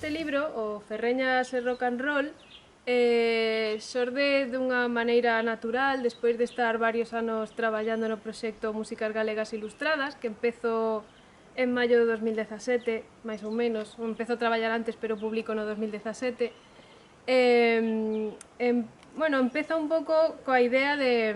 este libro, o Ferreñas e Rock and Roll, xorde dunha maneira natural despois de estar varios anos traballando no proxecto Músicas Galegas Ilustradas, que empezo en maio de 2017, máis ou menos. Empezo a traballar antes, pero publico no 2017. Bueno, empeza un pouco coa idea de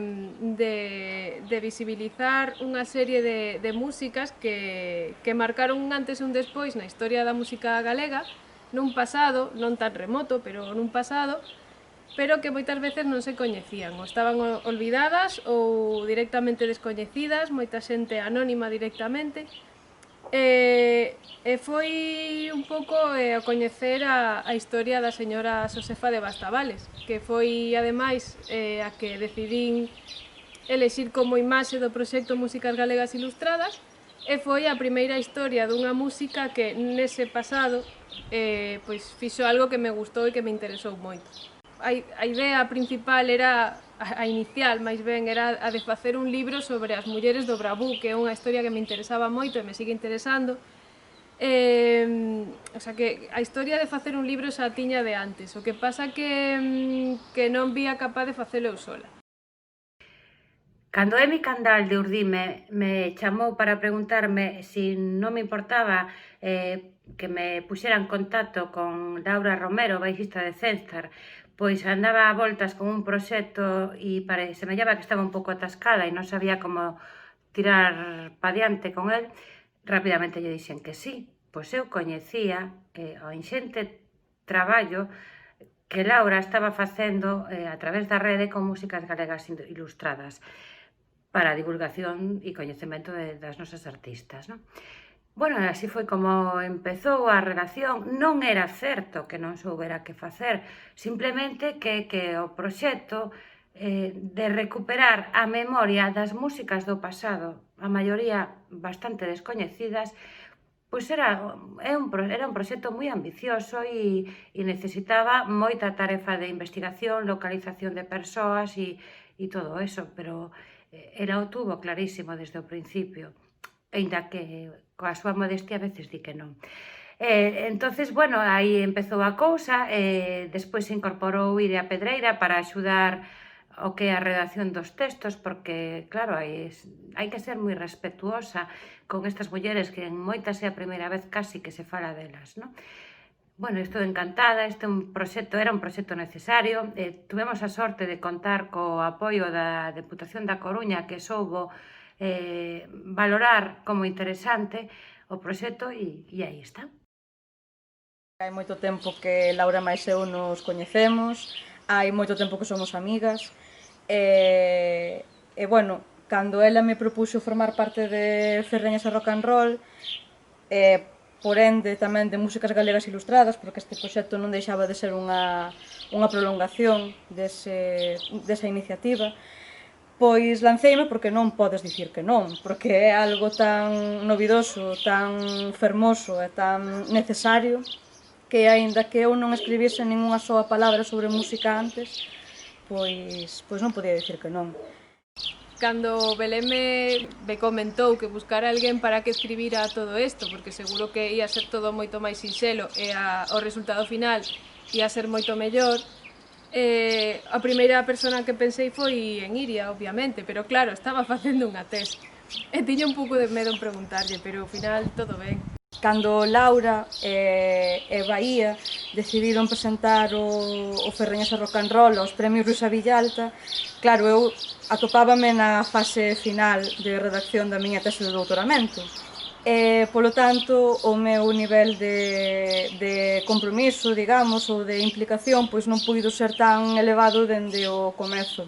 visibilizar unha serie de músicas que marcaron un antes e un despois na historia da música galega, nun pasado, non tan remoto, pero nun pasado, pero que moitas veces non se coñecían, ou estaban olvidadas ou directamente descoñecidas, moita xente anónima directamente. E foi un pouco a coñecer a historia da señora Xosefa de Bastavales, que foi, ademais, a que decidín elexir como imaxe do proxecto Músicas Galegas Ilustradas, e foi a primeira historia dunha música que nese pasado pois fixo algo que me gustou e que me interesou moito. A idea principal era, a inicial máis ben, era a de facer un libro sobre as mulleres do Bravú, que é unha historia que me interesaba moito e me sigue interesando. O sea, que a historia de facer un libro xa tiña de antes, o que pasa que non vía capaz de facelo eu sola. Cando Emi Candal de Urdí me chamou para preguntarme se non me importaba que me puxera en contacto con Laura Romero, baixista de Censtar, pois andaba a voltas con un proxecto e semellaba que estaba un pouco atascada e non sabía como tirar pa diante con el, rapidamente lle dixen que sí. Pois eu coñecía o inxente traballo que Laura estaba facendo a través da rede con Músicas Galegas Ilustradas para a divulgación e coñecemento das nosas artistas, non? Bueno, así foi como empezou a relación. Non era certo que non soubera que facer, simplemente que o proxecto de recuperar a memoria das músicas do pasado, a maioría bastante descoñecidas, pois era un proxecto moi ambicioso e necesitaba moita tarefa de investigación, localización de persoas e todo eso, pero ela o tuvo clarísimo desde o principio, aínda que coa súa modestia a veces di que non. Entonces, bueno, aí empezou a cousa, despois se incorporou Iria Pedreira para axudar o que é a redacción dos textos, porque, claro, hai que ser moi respetuosa con estas mulleres que en moitas é a primeira vez casi que se fala delas, non? Bueno, estou encantada, era un proxecto necesario. Tuvemos a sorte de contar co apoio da Deputación da Coruña, que soubo valorar como interesante o proxecto e aí está. Hai moito tempo que Laura máis eu nos coñecemos, hai moito tempo que somos amigas, e bueno, cando ela me propuxo formar parte de Ferreñas e Rock and Roll, por ende tamén de Músicas Galegas Ilustradas, porque este proxecto non deixaba de ser unha prolongación desa iniciativa, pois lanceime porque non podes dicir que non, porque é algo tan novidoso, tan fermoso e tan necesario que, aínda que eu non escribise ninguna soa palabra sobre música antes, pois non podía dicir que non. Cando Belén me comentou que buscara alguén para que escribira todo isto, porque seguro que ia ser todo moito máis sinxelo e o resultado final ia ser moito mellor, a primeira persona que pensei foi en Iria, obviamente, pero claro, estaba facendo unha test e tiña un pouco de medo en preguntarlle, pero ao final todo ben. Cando Laura e Bahía decidiron presentar o Ferreñas e Rock and Roll aos premios Ruisa Villalta, claro, eu atopábame na fase final de redacción da miña tese de doutoramento. Polo tanto, o meu nivel de compromiso, digamos, ou de implicación, pois non puido ser tan elevado dende o comezo.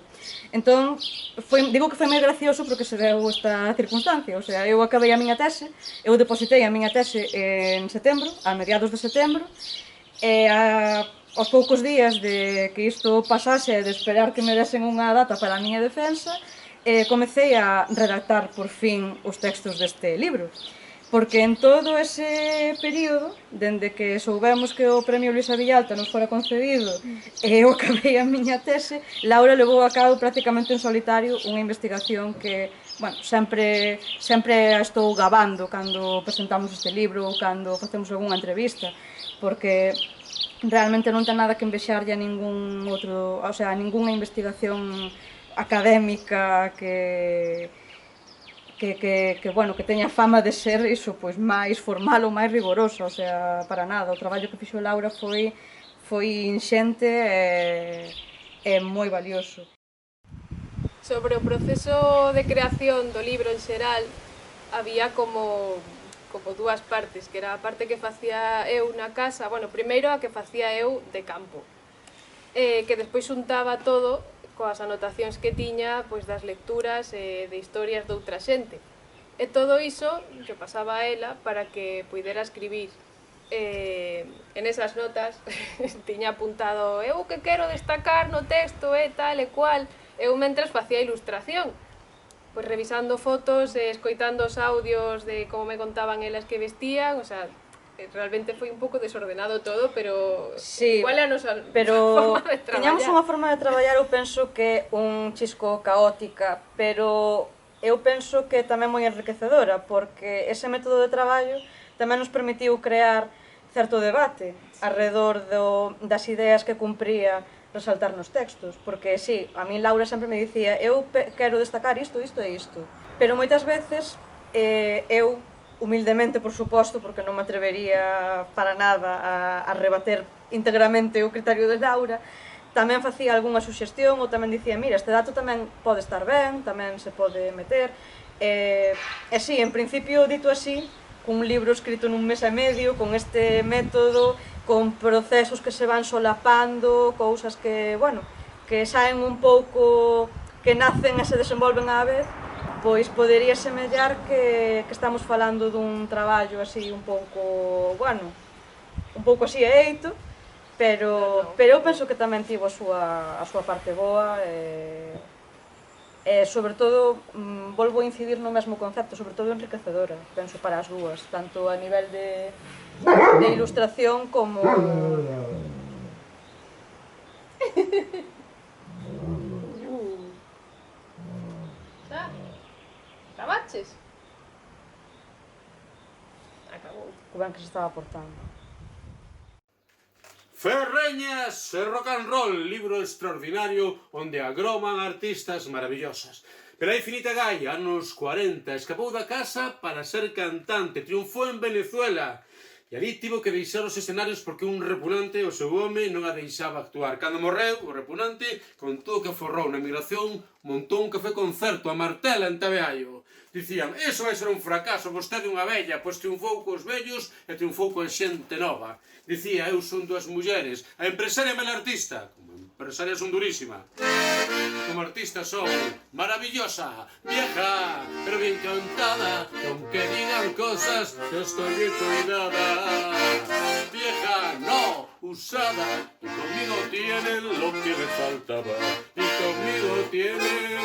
Entón, digo que foi moi gracioso porque se deu esta circunstancia, o sea, eu acabei a miña tese, eu depositei a miña tese en setembro, a mediados de setembro, e aos poucos días de que isto pasase e de esperar que me desen unha data para a miña defensa, comecei a redactar por fin os textos deste libro. Porque en todo ese período, dende que soubemos que o Premio Luisa Villalta nos fora concedido e eu acabei a miña tese, Laura levou a cabo prácticamente en solitario unha investigación que, bueno, sempre a estou gabando cando presentamos este libro ou cando facemos algunha entrevista, porque realmente non ten nada que envexarlle a ningún outro, o sea, a ningunha investigación académica bueno, que teña fama de ser iso, pois máis formal ou máis rigorosa, o sea, para nada. O traballo que fixo Laura foi inxente e moi valioso. Sobre o proceso de creación do libro en xeral, había como dúas partes, que era a parte que facía eu na casa, bueno, primeiro a que facía eu de campo, que despois xuntaba todo coas anotacións que tiña pois das lecturas de historias de outra xente. E todo iso que pasaba a ela para que puidera escribir. En esas notas tiña apuntado eu que quero destacar no texto e tal e cual. Eu mentres facía ilustración, pois revisando fotos e escoitando os audios de como me contaban elas que vestían, o sea, realmente foi un pouco desordenado todo, pero sí, igual é a nosa pero forma de traballar. Tiñamos unha forma de traballar, eu penso que un chisco caótica, pero eu penso que tamén moi enriquecedora, porque ese método de traballo tamén nos permitiu crear certo debate alrededor das ideas que cumpría resaltar nos textos, porque sí, a mí Laura sempre me dicía eu quero destacar isto, isto e isto, pero moitas veces eu, humildemente por suposto, porque non me atrevería para nada a rebater íntegramente o criterio de Laura, tamén facía algunha suxestión ou tamén dicía, mira, este dato tamén pode estar ben, tamén se pode meter, e sí, en principio, dito así, cun libro escrito nun mes e medio, con este método, con procesos que se van solapando, cousas que, bueno, que saen un pouco, que nacen e se desenvolven á vez, pois podería semellar que estamos falando dun traballo así un pouco, bueno, un pouco así eito, pero eu penso que tamén tivo a súa parte boa e sobre todo, volvo a incidir no mesmo concepto, sobre todo enriquecedora, penso para as dúas, tanto a nivel de ilustración como... Xa? Acabaches? Acabou. O ben que se estaba portando. Ferreñas e rock and roll, libro extraordinario onde agroman artistas maravillosas. Pero hai Finita Gai, anos 40, escapou da casa para ser cantante, triunfou en Venezuela. E ali tivo que deixar os escenarios porque un repugnante, o seu home, non a deixaba actuar. Cando morreu, o repugnante, con todo o que aforrou na emigración, montou un café concerto a Martela en Tabeallo. Dicían, eso vai ser un fracaso, vostede unha vella, pois triunfou cos vellos e triunfou con xente nova. Dicía, eu son dúas mulleres, a empresaria e a artista. Como empresaria son durísima. Como artista son maravillosa, vieja, pero bien cantada, que aunque digan cosas, yo estoy bien cuidada. Vieja, no, usada, y conmigo tienen lo que me faltaba, y conmigo tienen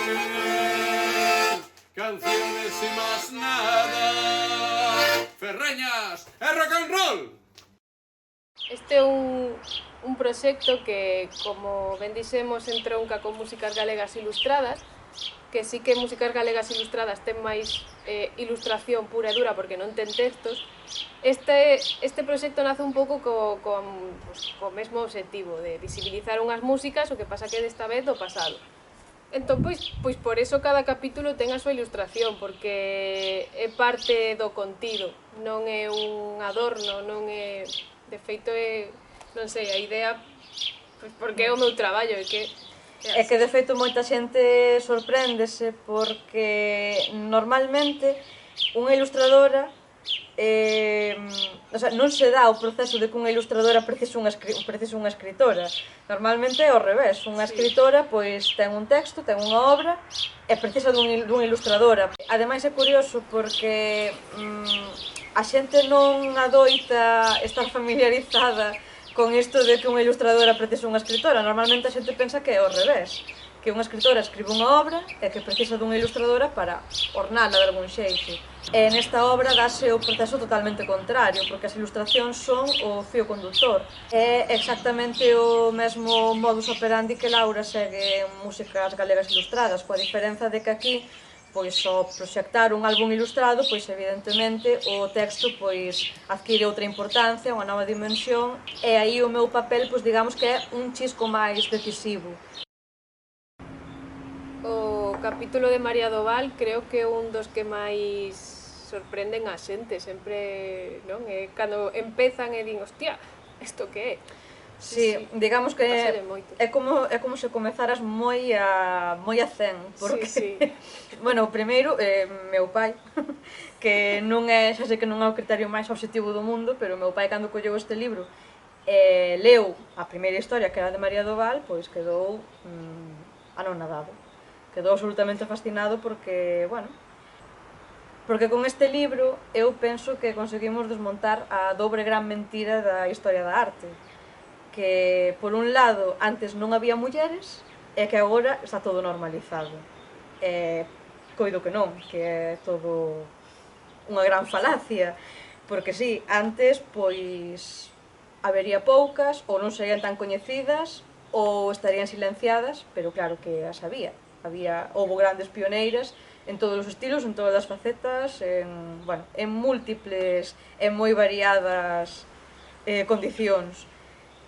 canciones y más nada. Ferreñas e rock and roll. Este é un proxecto que, como ben dixemos, entronca con músicas galegas ilustradas, que sí que músicas galegas ilustradas ten máis ilustración pura e dura porque non ten textos. Este proxecto nace un pouco co mesmo obxectivo de visibilizar unhas músicas, o que pasa que desta vez do pasado. Entón, pois por eso cada capítulo ten a súa ilustración, porque é parte do contido, non é un adorno, non é... De feito, non sei, a idea, pois porque é o meu traballo, é que de feito moita xente sorpréndese porque normalmente unha ilustradora non se dá o proceso de que unha ilustradora precisa unha escritora. Normalmente é ao revés, unha escritora pois ten un texto, ten unha obra e precisa dunha ilustradora. Ademais é curioso porque a xente non adoita estar familiarizada con isto de que unha ilustradora precisa unha escritora. Normalmente a xente pensa que é ao revés, que unha escritora escribe unha obra e que precisa dunha ilustradora para ornala de algún xeito. E nesta obra dáse o proceso totalmente contrario, porque as ilustracións son o fío conductor. É exactamente o mesmo modus operandi que Laura segue en músicas galegas ilustradas, coa diferenza de que aquí pois ao proxectar un álbum ilustrado, pois evidentemente o texto pois adquire outra importancia, unha nova dimensión, e aí o meu papel, pois digamos que é un chisco máis decisivo. O capítulo de María Doval creo que é un dos que máis sorprenden a xente, sempre, non? É cando empezan e din, hostia, isto que é? Sí, digamos que pasele moito. é como se comezaras moi a 100, porque Sí. bueno, primeiro meu pai, que non é, xa sei que non é o criterio máis obxectivo do mundo, pero meu pai cando colleu este libro leu a primeira historia, que era de María Doval, pois quedou anonadado. Quedou absolutamente fascinado porque, bueno, porque con este libro eu penso que conseguimos desmontar a dobre gran mentira da historia da arte, que por un lado antes non había mulleres e que agora está todo normalizado. Coido que non, que é todo unha gran falacia, porque sí, antes pois habería poucas ou non serían tan coñecidas ou estarían silenciadas, pero claro que as había. Houbo grandes pioneiras en todos os estilos, en todas as facetas, en múltiples e moi variadas condicións.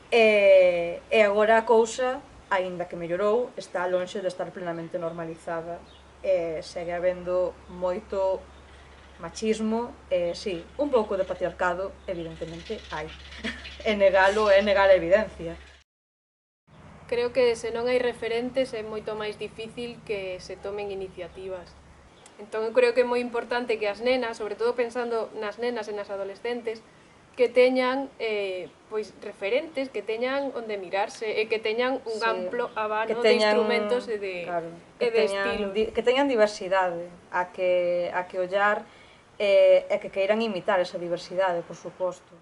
E agora a cousa, aínda que mellorou, está lonxe de estar plenamente normalizada. Segue habendo moito machismo, sí, un pouco de patriarcado, evidentemente, hai. E negalo é negar a evidencia. Creo que se non hai referentes é moito máis difícil que se tomen iniciativas. Entón eu creo que é moi importante que as nenas, sobre todo pensando nas nenas e nas adolescentes, que teñan pois referentes, que teñan onde mirarse e que teñan un amplo abano de instrumentos e de, claro, e de estilos. Que teñan diversidade a que ollar e que queiran imitar esa diversidade, por suposto.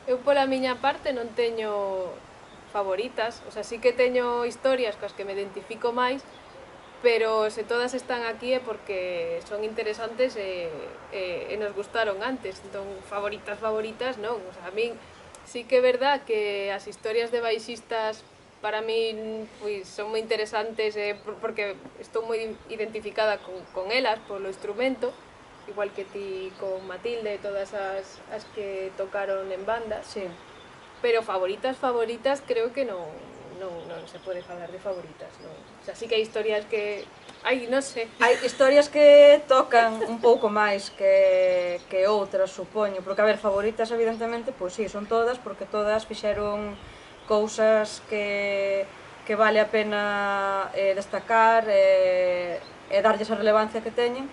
Eu pola miña parte non teño favoritas, o sea, sí que teño historias coas que me identifico máis, pero se todas están aquí é porque son interesantes e nos gustaron antes. Entón, favoritas non. O sea, a min sí que é verdad que as historias de baixistas para min pois, son moi interesantes porque estou moi identificada con elas polo instrumento, igual que ti con Matilde e todas as que tocaron en banda. Sí. Pero favoritas creo que non se pode falar de favoritas, non. O sea, sí que hai historias que... Ai, non sei. Hai historias que tocan un pouco máis que outras, supoño, porque, a ver, favoritas, evidentemente, pois sí, son todas, porque todas fixeron cousas que vale a pena destacar e darlles a relevancia que teñen,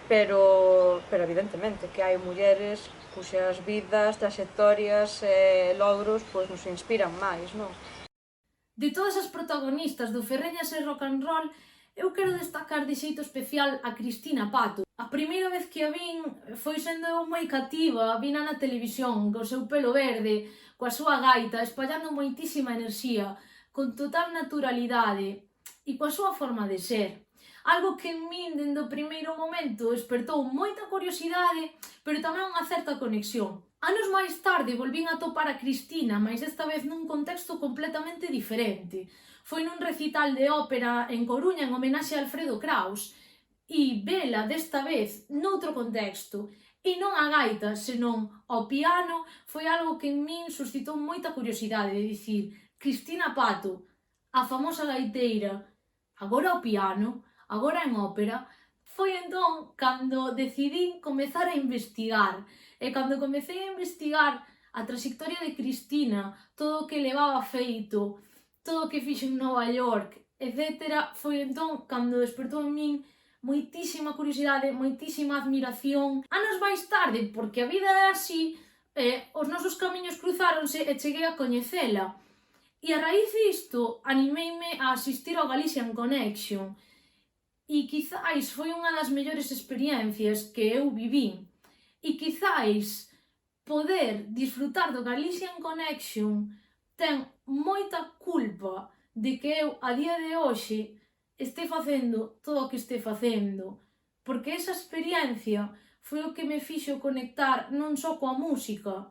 pero evidentemente que hai mulleres cuxas vidas, traxectorias e logros pois nos inspiran máis, non? De todas as protagonistas do Ferreñas e Rock and Roll, eu quero destacar de xeito especial a Cristina Pato. A primeira vez que a vin foi sendo eu moi cativa, vina na televisión, co seu pelo verde, coa súa gaita, espallando moitísima enerxía, con total naturalidade e coa súa forma de ser. Algo que en min, dende o primeiro momento, despertou moita curiosidade, pero tamén unha certa conexión. Anos máis tarde volvín a topar a Cristina, mais desta vez nun contexto completamente diferente. Foi nun recital de ópera en Coruña en homenaxe a Alfredo Kraus, e vela desta vez noutro contexto, e non a gaita, senón ao piano, foi algo que en min suscitou moita curiosidade, de dicir, Cristina Pato, a famosa gaiteira, agora ao piano, agora en ópera. Foi entón cando decidín comezar a investigar, e cando comecei a investigar a traxectoria de Cristina, todo o que levaba feito, todo o que fixo en Nova York, etc., foi entón cando despertou en min moitísima curiosidade, moitísima admiración. Anos máis tarde, porque a vida é así, os nosos camiños cruzáronse e cheguei a coñecela. E a raíz disto, animeime a asistir ao Galician Connection, e quizáis foi unha das mellores experiencias que eu vivín. E quizáis poder disfrutar do Galician Connection ten moita culpa de que eu, a día de hoxe, este facendo todo o que este facendo, porque esa experiencia foi o que me fixo conectar non só coa música,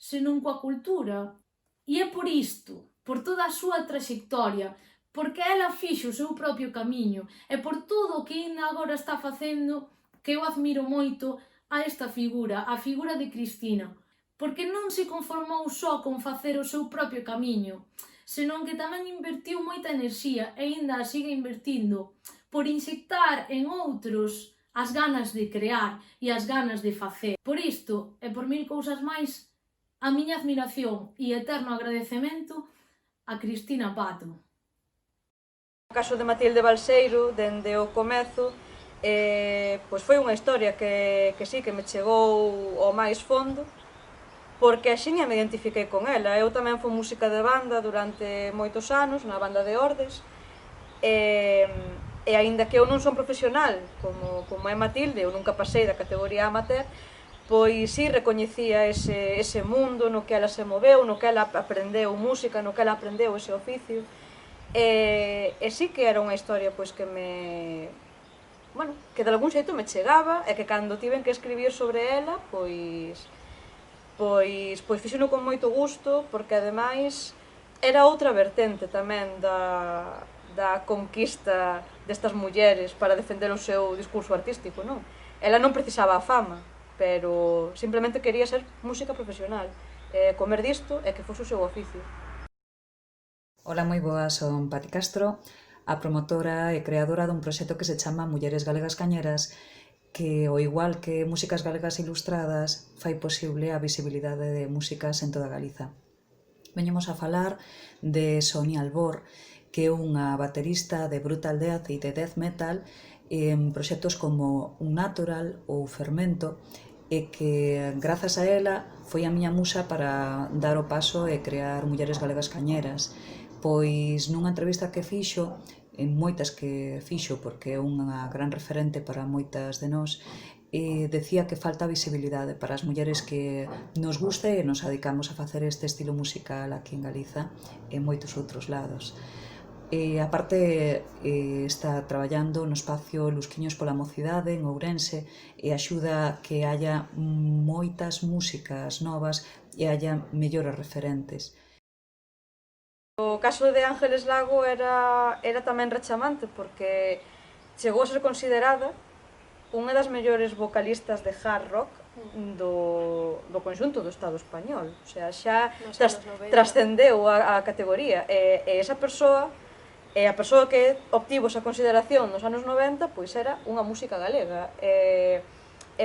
senón coa cultura. E é por isto, por toda a súa traxectoria, porque ela fixo o seu propio camiño e por todo o que ainda agora está facendo, que eu admiro moito a esta figura, a figura de Cristina, porque non se conformou só con facer o seu propio camiño, senón que tamén invertiu moita enerxía e ainda a sigue invertindo por inyectar en outros as ganas de crear e as ganas de facer. Por isto, e por mil cousas máis, a miña admiración e eterno agradecemento a Cristina Pato. O caso de Matilde Balseiro, dende o comezo, pois foi unha historia que sí, que me chegou ao máis fondo, porque axiña me identifiquei con ela. Eu tamén fui música de banda durante moitos anos, na banda de Ordes, e aínda que eu non son profesional como é Matilde, eu nunca pasei da categoría amateur, pois sí recoñecía ese mundo no que ela se moveu, no que ela aprendeu música, no que ela aprendeu ese oficio, e sí que era unha historia pois que me... bueno, que de algún xeito me chegaba, e que cando tiven que escribir sobre ela, pois fixeno con moito gusto, porque ademais era outra vertente tamén da conquista destas mulleres para defender o seu discurso artístico, non? Ela non precisaba a fama, pero simplemente quería ser música profesional, comer disto e que fose o seu oficio. Ola, moi boas, son Pati Castro, a promotora e creadora dun proxecto que se chama Mulleres Galegas Cañeras, que, ao igual que Músicas Galegas Ilustradas, fai posible a visibilidade de músicas en toda Galiza. Veñemos a falar de Sonia Albor, que é unha baterista de brutal death e de death metal en proxectos como Unnatural ou Fermento, e que, grazas a ela, foi a miña musa para dar o paso e crear Mulleres Galegas Cañeras, pois nunha entrevista que fixo, en moitas que fixo, porque é unha gran referente para moitas de nós, decía que falta visibilidade para as mulleres que nos guste e nos dedicamos a facer este estilo musical aquí en Galiza e en moitos outros lados. A parte, está traballando no espacio Lusquiños pola Mocidade, en Ourense, e axuda que haya moitas músicas novas e haya mellores referentes. O caso de Ángeles Lago era tamén rechamante, porque chegou a ser considerada unha das mellores vocalistas de hard rock do conxunto do Estado español. O sea, xa trascendeu a categoría, e esa persoa, a persoa que obtivo esa consideración nos anos 90, pois era unha música galega, e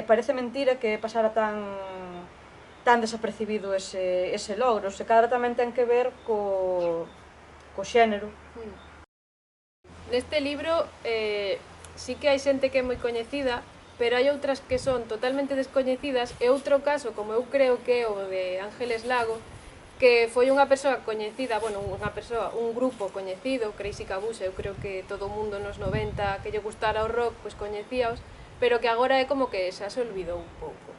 parece mentira que pasara tan desapercibido ese logro. Se cadra tamén ten que ver co xénero. Neste libro sí que hai xente que é moi coñecida, pero hai outras que son totalmente descoñecidas, e outro caso, como eu creo que é o de Ángeles Lago, que foi unha persoa coñecida, bueno, un grupo coñecido, Crazy Caboose, eu creo que todo o mundo nos 90 que lle gustara o rock, pois coñecíaos, pero que agora é como que xa se olvidou un pouco.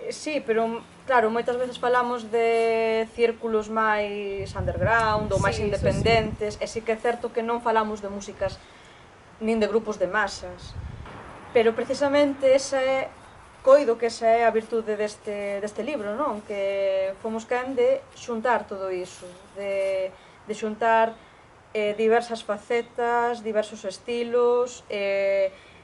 Sí, pero claro, moitas veces falamos de círculos máis underground ou máis independentes, e sí que é certo que non falamos de músicas nin de grupos de masas, pero precisamente coido que esa é a virtude deste libro, non? Que fomos quen de xuntar todo iso, de xuntar diversas facetas, diversos estilos,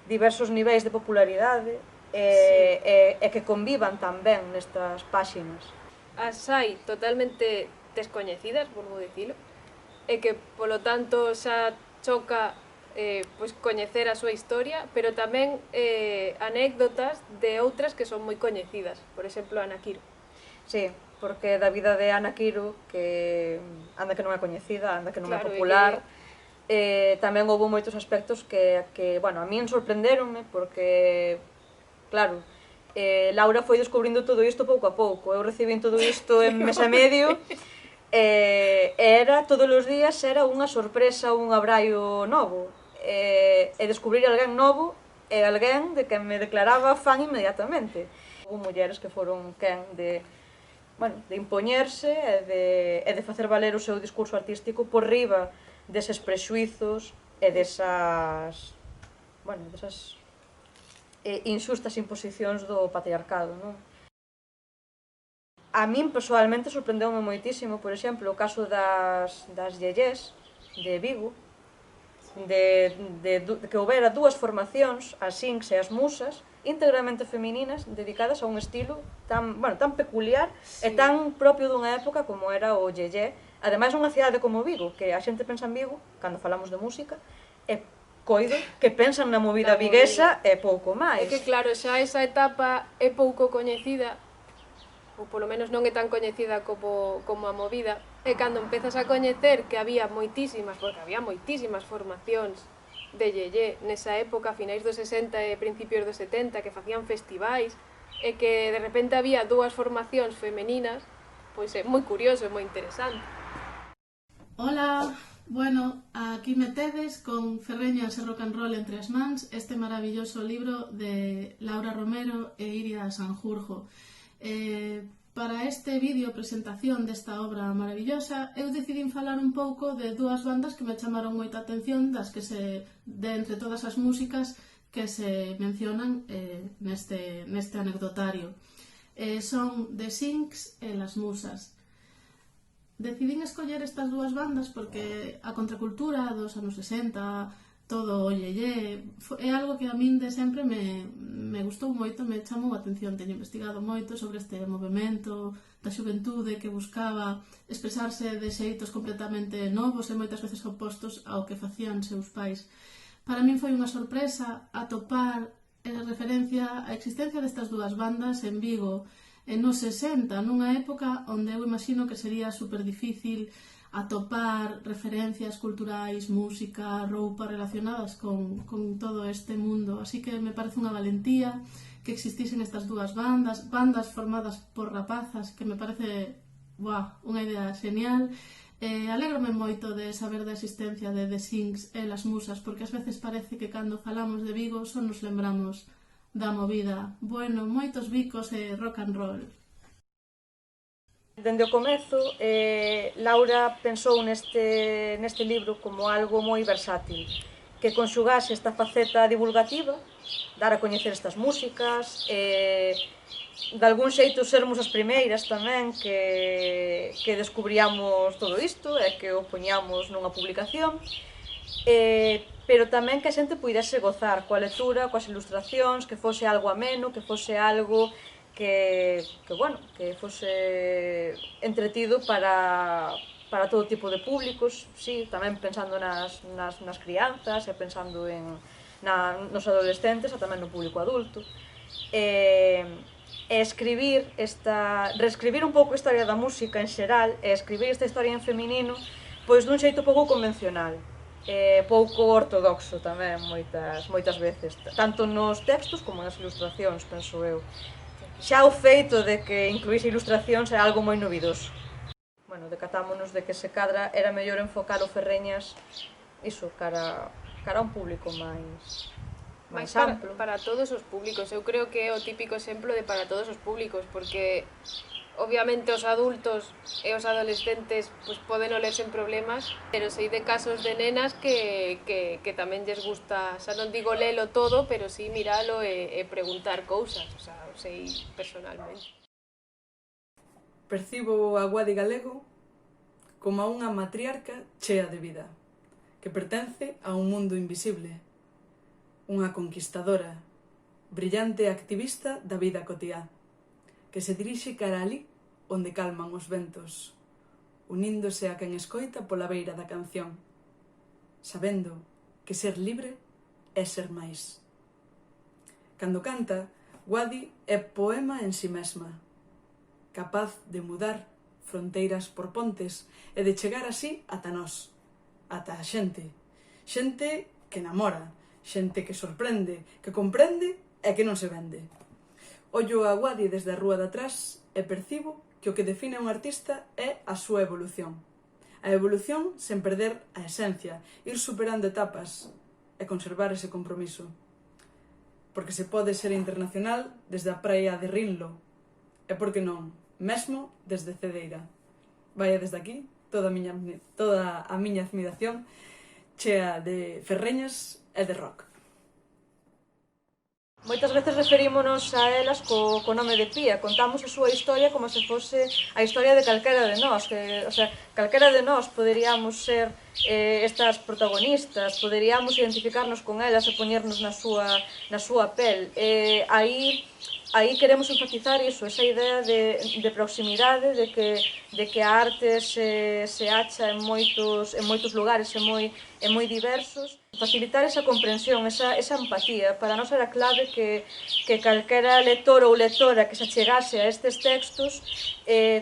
diversos niveis de popularidade, e que convivan tamén nestas páxinas. As hai totalmente descoñecidas, volvo dicilo, e que, polo tanto, xa choca pois coñecer a súa historia, pero tamén anécdotas de outras que son moi coñecidas, por exemplo, Ana Quiro. Sí, porque da vida de Ana Quiro, que anda que non é coñecida, anda que non é popular, tamén houve moitos aspectos que, bueno, a min sorprenderonme, porque, claro, Laura foi descubrindo todo isto pouco a pouco. Eu recibín todo isto en mes e medio, era, todos os días, era unha sorpresa, un abraio novo, e descubrir alguén novo, e alguén de quen me declaraba fan inmediatamente. Houve mulleres que foron quen de impoñerse e de facer valer o seu discurso artístico por riba deses prexuizos e desas inxustas imposicións do patriarcado, non? A min, personalmente, sorprendeume moitísimo, por exemplo, o caso das Yeyés de Vigo, que houbera dúas formacións, as Sinks e as Musas, íntegramente femininas, dedicadas a un estilo tan peculiar e tan propio dunha época como era o Yeyé. Ademais, nunha cidade como Vigo, que a xente pensa en Vigo, cando falamos de música, e coido que pensan na movida viguesa e pouco máis. É que claro, xa esa etapa é pouco coñecida, ou polo menos non é tan coñecida como a movida, e cando empezas a coñecer que había moitísimas formacións de yeye nesa época, a finais dos 60 e principios dos 70, que facían festivais, e que de repente había dúas formacións femeninas, pois é moi curioso, é moi interesante. Hola, bueno, aquí me tedes con Ferreñas e rock and roll entre as mans, este maravilloso libro de Laura Romero e Iria Sanjurjo. Para este vídeo presentación desta obra maravillosa, eu decidín falar un pouco de dúas bandas que me chamaron moita atención, de entre todas as músicas que se mencionan neste anecdotario. Son The Sinks e Las Musas. Decidín escoller estas dúas bandas porque a contracultura dos anos 60, todo o yeye, é algo que a min de sempre me gustou moito, me chamou a atención. Teño investigado moito sobre este movimento da xuventude que buscaba expresarse de xeitos completamente novos e moitas veces opostos ao que facían seus pais. Para min foi unha sorpresa atopar referencia á existencia destas dúas bandas en Vigo nos 60, nunha época onde eu imagino que sería super difícil atopar referencias culturais, música, roupa relacionadas con todo este mundo. Así que me parece unha valentía que existisen estas dúas bandas formadas por rapazas, que me parece unha idea genial. Alégrome moito de saber da existencia de The Sinks e Las Musas, porque ás veces parece que cando falamos de Vigo só nos lembramos da movida. Bueno, moitos bicos e rock and roll. Dende o comezo, Laura pensou neste libro como algo moi versátil, que conxugase esta faceta divulgativa, dar a coñecer estas músicas, de algún xeito sermos as primeiras tamén que descubriamos todo isto e que o poñamos nunha publicación, pero tamén que a xente puidese gozar coa lectura, coas ilustracións, que fose algo ameno, que fose algo que fose entretido para todo tipo de públicos, sí, tamén pensando nas crianzas e pensando nos adolescentes e tamén no público adulto. Reescribir un pouco a historia da música en xeral e escribir esta historia en feminino pois dun xeito pouco convencional, pouco ortodoxo tamén moitas veces, tanto nos textos como nas ilustracións, penso eu. Xa o feito de que incluíse ilustracións era algo moi novidoso. Decatámonos de que se cadra era mellor enfocar o Ferreñas cara a un público máis amplo. Para todos os públicos, eu creo que é o típico exemplo de para todos os públicos, porque obviamente os adultos e os adolescentes poden ler sen problemas, pero sei de casos de nenas que tamén lles gusta, xa non digo lelo todo, pero sí miralo e preguntar cousas, o sea, sei personalmente. Percibo a Guadi galego como unha matriarca chea de vida, que pertence a un mundo invisible, unha conquistadora, brillante activista da vida cotiá, que se dirixe cara alí onde calman os ventos, uníndose a quen escoita pola beira da canción, sabendo que ser libre é ser máis. Cando canta, Guadi é poema en si mesma, capaz de mudar fronteiras por pontes e de chegar así ata nós, ata a xente que namora, xente que sorprende, que comprende e que non se vende. Ollo a Guadi desde a rúa de atrás e percibo que o que define a un artista é a súa evolución. A evolución sen perder a esencia, ir superando etapas e conservar ese compromiso. Porque se pode ser internacional desde a praia de Rinlo, e por que non, mesmo desde Cedeira. Vai desde aquí toda a miña admiración chea de Ferreñas e de rock. Moitas veces referímonos a elas co nome de Pía, contamos a súa historia como se fose a historia de calquera de nós, o sea, calquera de nós poderíamos ser estas protagonistas, poderíamos identificarnos con elas e poñernos na súa pel. Aí queremos enfatizar iso, esa idea de proximidade, de que a arte se acha en moitos lugares e moi diversos. Facilitar esa comprensión, esa empatía. Para nós era clave que calquera lector ou lectora que se achegase a estes textos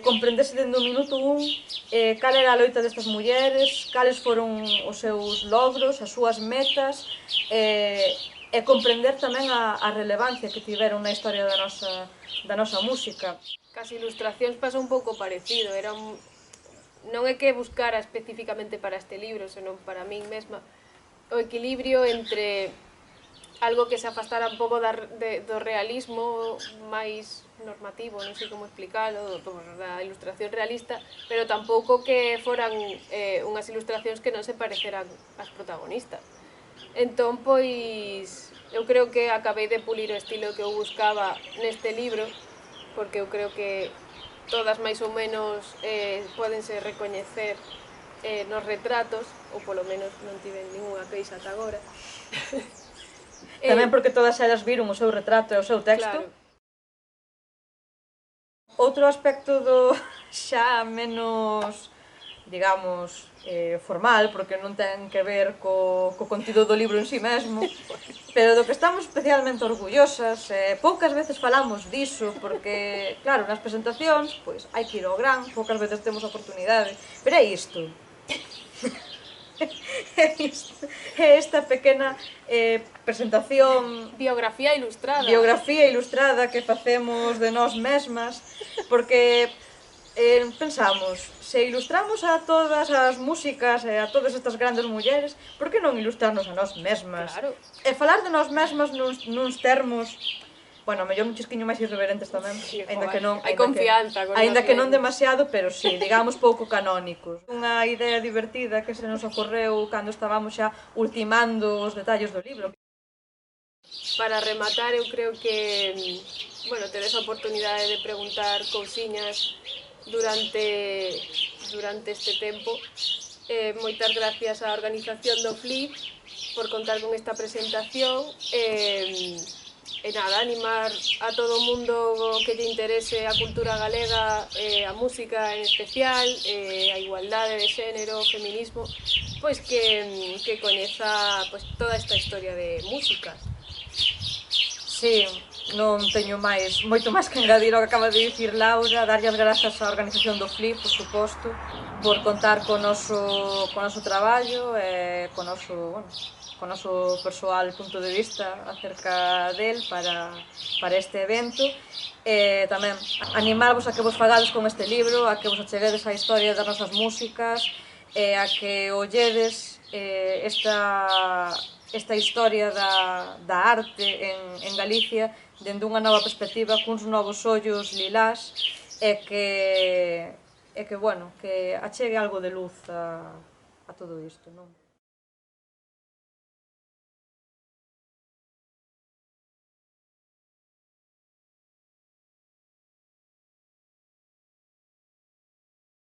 comprendese dende o minuto 1 cal era a loita destas mulleres, cales foron os seus logros, as súas metas, e comprender tamén a relevancia que tiveron na historia da nosa música. Cas ilustracións pasou un pouco parecido, non é que buscara especificamente para este libro, senón para min mesma, o equilibrio entre algo que se afastara un pouco do realismo máis normativo, non sei como explicalo, da ilustración realista, pero tampouco que foran unhas ilustracións que non se pareceran ás protagonistas. Entón, pois, eu creo que acabei de pulir o estilo que eu buscaba neste libro, porque eu creo que todas máis ou menos pódense recoñecer nos retratos, ou polo menos non tiven ninguna queixa ata agora. Tamén porque todas elas viron o seu retrato e o seu texto. Claro. Outro aspecto xa menos, digamos, formal, porque non ten que ver co contido do libro en si mesmo, pero do que estamos especialmente orgullosas, poucas veces falamos diso, porque, claro, nas presentacións, pois, hai que ir ao gran, poucas veces temos oportunidade, pero é isto. É esta pequena presentación, Biografía ilustrada que facemos de nós mesmas, porque pensamos, se ilustramos a todas as músicas e a todas estas grandes mulleres, por que non ilustrarnos a nós mesmas? Claro. E falar de nós mesmas nuns termos, bueno, mellor un chisquiño máis irreverentes tamén, aínda que non, hai confianza con aínda nós que non mesmos. demasiado, pero sí, digamos pouco canónicos. Unha idea divertida que se nos ocorreu cando estábamos xa ultimando os detalles do libro. Para rematar, eu creo que, bueno, tedes a oportunidade de preguntar cousiñas durante este tempo. Moitas gracias á organización do FLIP por contar con esta presentación. E nada, animar a todo o mundo que lle interese a cultura galega, a música en especial, a igualdade de xénero, o feminismo, pois que coñeza toda esta historia de música. Sí, non teño moito máis que engadir ao que acaba de dicir Laura, darlle as grazas á organización do FLIP, por suposto, por contar co noso traballo e co noso persoal punto de vista acerca del para este evento. E tamén animarvos a que vos fagades con este libro, a que vos acheguedes á historia das nosas músicas e a que olledes esta historia da arte en Galicia dende unha nova perspectiva, cuns novos ollos lilás e que achegue algo de luz a todo isto, non?